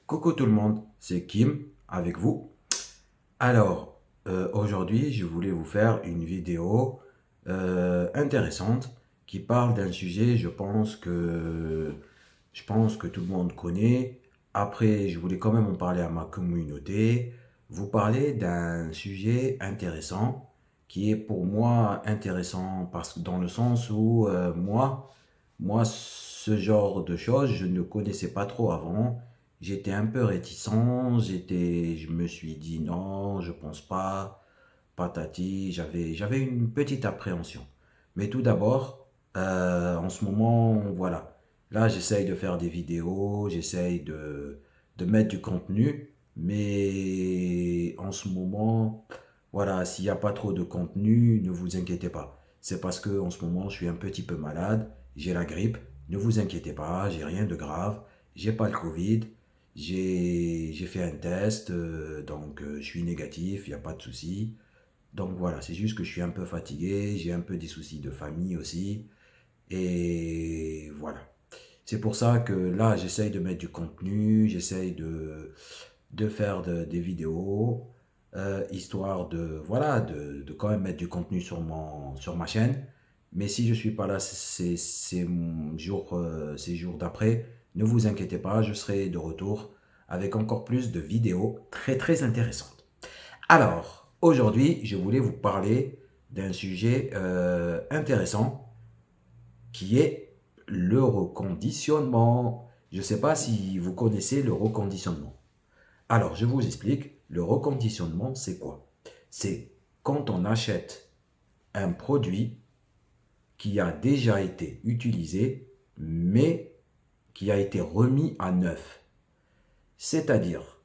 Coucou tout le monde, c'est Kim avec vous. Alors, aujourd'hui, je voulais vous faire une vidéo intéressante qui parle d'un sujet, je pense que tout le monde connaît. Après, je voulais quand même en parler à ma communauté, vous parler d'un sujet intéressant qui est pour moi intéressant parce que dans le sens où moi, ce genre de choses, je ne connaissais pas trop avant. J'étais un peu réticent, je me suis dit non, je pense pas, patati, j'avais une petite appréhension. Mais tout d'abord, en ce moment, voilà, là j'essaye de faire des vidéos, j'essaye de mettre du contenu, mais en ce moment, voilà, s'il n'y a pas trop de contenu, ne vous inquiétez pas. C'est parce que en ce moment, je suis un petit peu malade, j'ai la grippe, ne vous inquiétez pas, j'ai rien de grave, j'ai pas le Covid. J'ai fait un test, donc je suis négatif, il n'y a pas de souci. Donc voilà, c'est juste que je suis un peu fatigué, j'ai un peu des soucis de famille aussi. Et voilà. C'est pour ça que là, j'essaye de mettre du contenu, j'essaye de faire des vidéos, histoire de, voilà, de quand même mettre du contenu sur ma chaîne. Mais si je suis pas là ces jours d'après, ne vous inquiétez pas, je serai de retour avec encore plus de vidéos très très intéressantes. Alors, aujourd'hui, je voulais vous parler d'un sujet intéressant qui est le reconditionnement. Je ne sais pas si vous connaissez le reconditionnement. Alors, je vous explique. Le reconditionnement, c'est quoi? C'est quand on achète un produit qui a déjà été utilisé, mais qui a été remis à neuf. C'est-à-dire,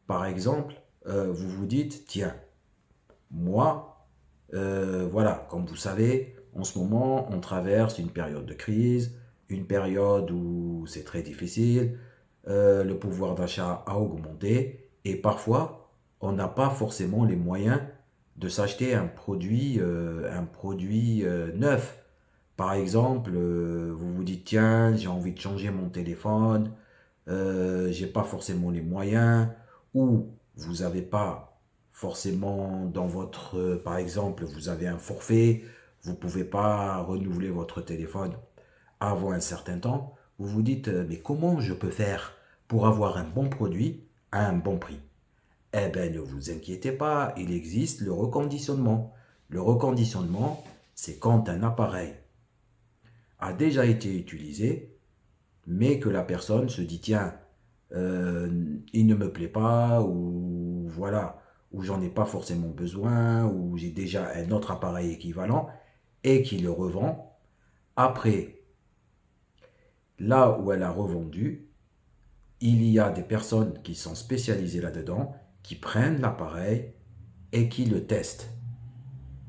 par exemple, vous vous dites, tiens, moi, voilà, comme vous savez, en ce moment, on traverse une période de crise, une période où c'est très difficile, le pouvoir d'achat a augmenté, et parfois, on n'a pas forcément les moyens de s'acheter un produit neuf. Par exemple, vous vous dites, tiens, j'ai envie de changer mon téléphone, j'ai pas forcément les moyens, ou vous n'avez pas forcément dans votre, par exemple, vous avez un forfait, vous pouvez pas renouveler votre téléphone avant un certain temps, vous vous dites, mais comment je peux faire pour avoir un bon produit à un bon prix? Eh bien, ne vous inquiétez pas, il existe le reconditionnement. Le reconditionnement, c'est quand un appareil a déjà été utilisé, mais que la personne se dit, tiens, il ne me plaît pas, ou voilà, ou j'en ai pas forcément besoin, ou j'ai déjà un autre appareil équivalent, et qui le revend. Après, là où elle a revendu, il y a des personnes qui sont spécialisées là-dedans, qui prennent l'appareil et qui le testent,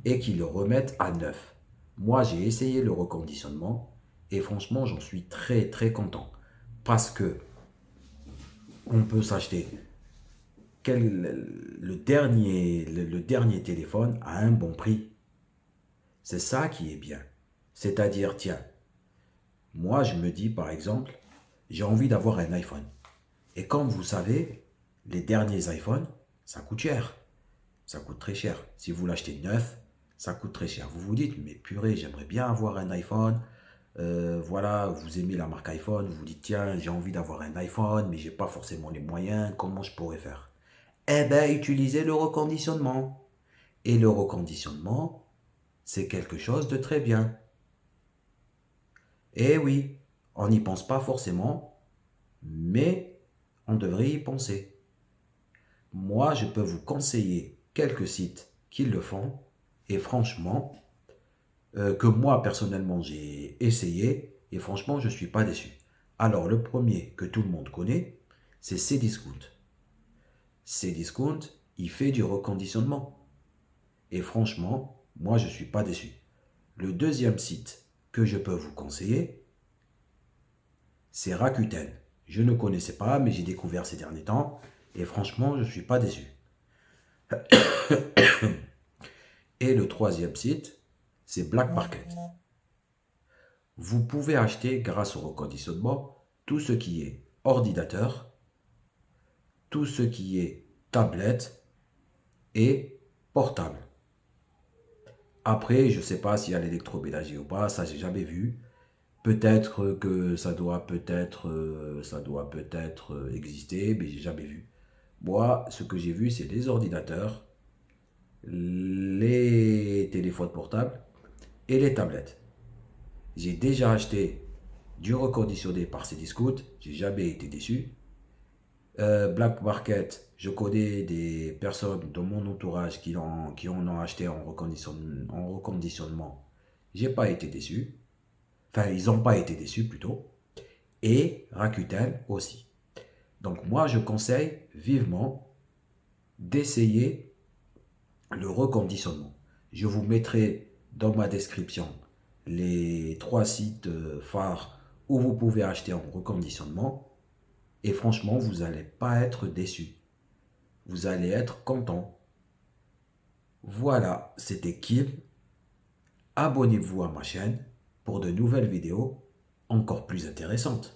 et qui le remettent à neuf. Moi, j'ai essayé le reconditionnement, et franchement, j'en suis très très content. Parce que on peut s'acheter le dernier téléphone à un bon prix. C'est ça qui est bien. C'est-à-dire, tiens, moi je me dis par exemple, j'ai envie d'avoir un iPhone. Et comme vous savez, les derniers iPhones, ça coûte cher. Ça coûte très cher. Si vous l'achetez neuf, ça coûte très cher. Vous vous dites, mais purée, j'aimerais bien avoir un iPhone. Voilà, vous aimez la marque iPhone, vous vous dites, tiens, j'ai envie d'avoir un iPhone, mais j'ai pas forcément les moyens, comment je pourrais faire? Eh bien, utilisez le reconditionnement. Et le reconditionnement, c'est quelque chose de très bien. Eh oui, on n'y pense pas forcément, mais on devrait y penser. Moi, je peux vous conseiller quelques sites qui le font, et franchement, que moi, personnellement, j'ai essayé, et franchement, je ne suis pas déçu. Alors, le premier que tout le monde connaît, c'est Cdiscount. Cdiscount, il fait du reconditionnement. Et franchement, moi, je ne suis pas déçu. Le deuxième site que je peux vous conseiller, c'est Rakuten. Je ne connaissais pas, mais j'ai découvert ces derniers temps. Et franchement, je ne suis pas déçu. Et le troisième site, c'est Black Market. Vous pouvez acheter, grâce au reconditionnement, tout ce qui est ordinateur, tout ce qui est tablette et portable. Après, je ne sais pas s'il y a l'électroménager ou pas, ça j'ai jamais vu. Peut-être que ça doit peut-être exister, mais j'ai jamais vu. Moi, ce que j'ai vu, c'est les ordinateurs, les téléphones portables et les tablettes. J'ai déjà acheté du reconditionné par Cdiscount, j'ai jamais été déçu. Black Market, je connais des personnes dans mon entourage qui en ont acheté en reconditionnement. J'ai pas été déçu. Enfin, ils n'ont pas été déçus plutôt. Et Rakuten aussi. Donc moi, je conseille vivement d'essayer le reconditionnement. Je vous mettrai dans ma description les 3 sites phares où vous pouvez acheter en reconditionnement. Et franchement, vous n'allez pas être déçu. Vous allez être content. Voilà, c'était Kim. Abonnez-vous à ma chaîne pour de nouvelles vidéos encore plus intéressantes.